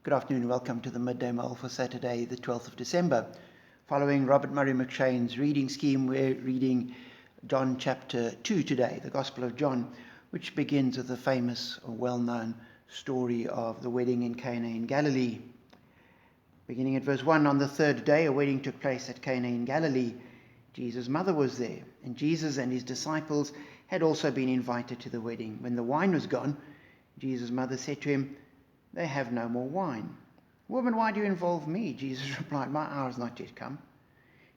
Good afternoon and welcome to the Midday Mull for Saturday, the 12th of December. Following Robert Murray McShane's reading scheme, we're reading John chapter 2 today, the Gospel of John, which begins with the famous or well-known story of the wedding in Cana in Galilee. Beginning at verse 1, on the third day, a wedding took place at Cana in Galilee. Jesus' mother was there, and Jesus and his disciples had also been invited to the wedding. When the wine was gone, Jesus' mother said to him, "They have no more wine." "Woman, why do you involve me?" Jesus replied, "My hour has not yet come."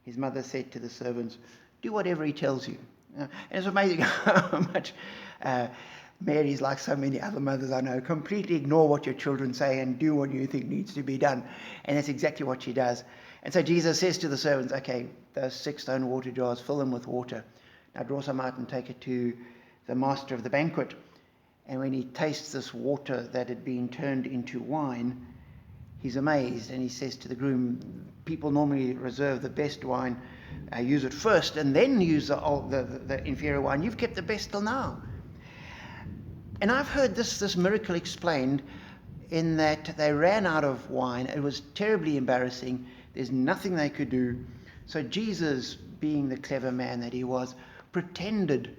His mother said to the servants, "Do whatever he tells you." And it's amazing how much Mary's like so many other mothers I know. Completely ignore what your children say and do what you think needs to be done. And that's exactly what she does. And so Jesus says to the servants, "Okay, those 6 stone water jars, fill them with water. Now draw some out and take it to the master of the banquet." And when he tastes this water that had been turned into wine, he's amazed, and he says to the groom, "People normally reserve the best wine, use it first, and then use the inferior wine. You've kept the best till now." And I've heard this miracle explained in that they ran out of wine. It was terribly embarrassing. There's nothing they could do. So Jesus, being the clever man that he was, pretended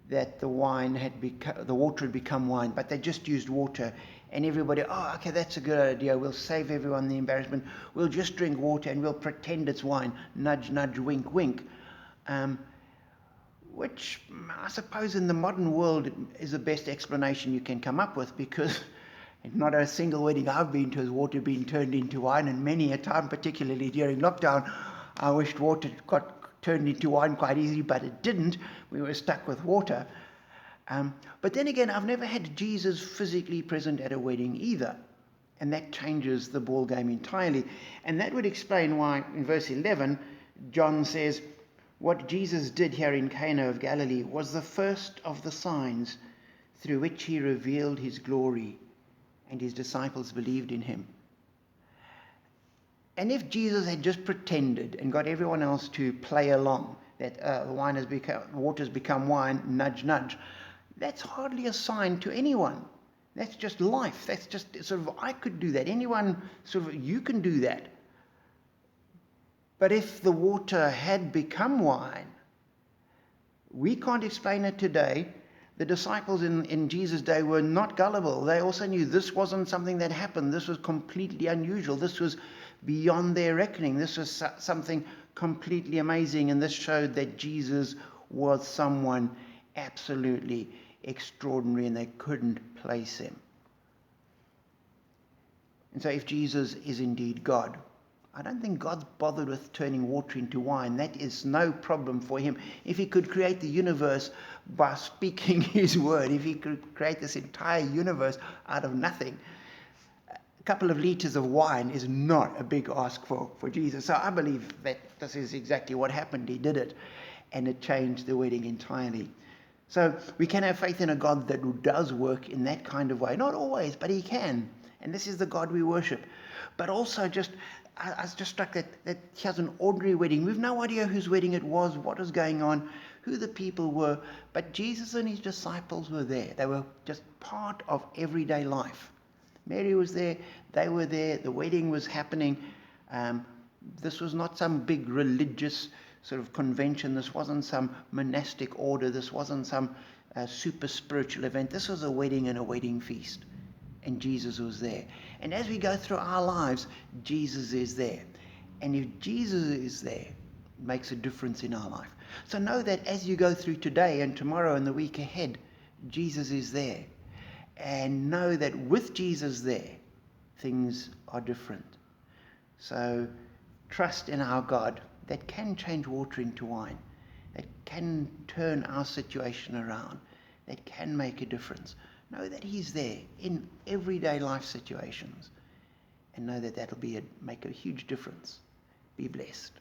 that the water had become wine, but they just used water. And everybody, "Oh, okay, that's a good idea. We'll save everyone the embarrassment. We'll just drink water and we'll pretend it's wine." Nudge, nudge, wink, wink. Which I suppose in the modern world is the best explanation you can come up with, because not a single wedding I've been to has water been turned into wine, and many a time, particularly during lockdown, I wished water got turned into wine quite easily, but it didn't. We were stuck with water. But then again, I've never had Jesus physically present at a wedding either. And that changes the ball game entirely. And that would explain why in verse 11, John says, "What Jesus did here in Cana of Galilee was the first of the signs through which he revealed his glory, and his disciples believed in him." And if Jesus had just pretended and got everyone else to play along, that water's become wine, nudge, nudge, that's hardly a sign to anyone. That's just life. That's just sort of, I could do that. Anyone, you can do that. But if the water had become wine, we can't explain it today. The disciples in Jesus' day were not gullible. They also knew this wasn't something that happened. This was completely unusual. This was beyond their reckoning. This was something completely amazing. And this showed that Jesus was someone absolutely extraordinary, and they couldn't place him. And so if Jesus is indeed God, I don't think God's bothered with turning water into wine. That is no problem for him. If he could create the universe by speaking his word, if he could create this entire universe out of nothing, a couple of liters of wine is not a big ask for Jesus. So I believe that this is exactly what happened. He did it, and it changed the wedding entirely. So we can have faith in a God that does work in that kind of way. Not always, but he can. And this is the God we worship. But also I was just struck that he has an ordinary wedding. We've no idea whose wedding it was, what was going on, who the people were. But Jesus and his disciples were there. They were just part of everyday life. Mary was there. They were there. The wedding was happening. This was not some big religious sort of convention. This wasn't some monastic order. This wasn't some super spiritual event. This was a wedding and a wedding feast. And Jesus was there. And as we go through our lives, Jesus is there. And if Jesus is there, it makes a difference in our life. So know that as you go through today and tomorrow and the week ahead, Jesus is there. And know that with Jesus there, things are different. So trust in our God that can change water into wine, that can turn our situation around, that can make a difference. Know that he's there in everyday life situations, and know that that'll make a huge difference. Be blessed.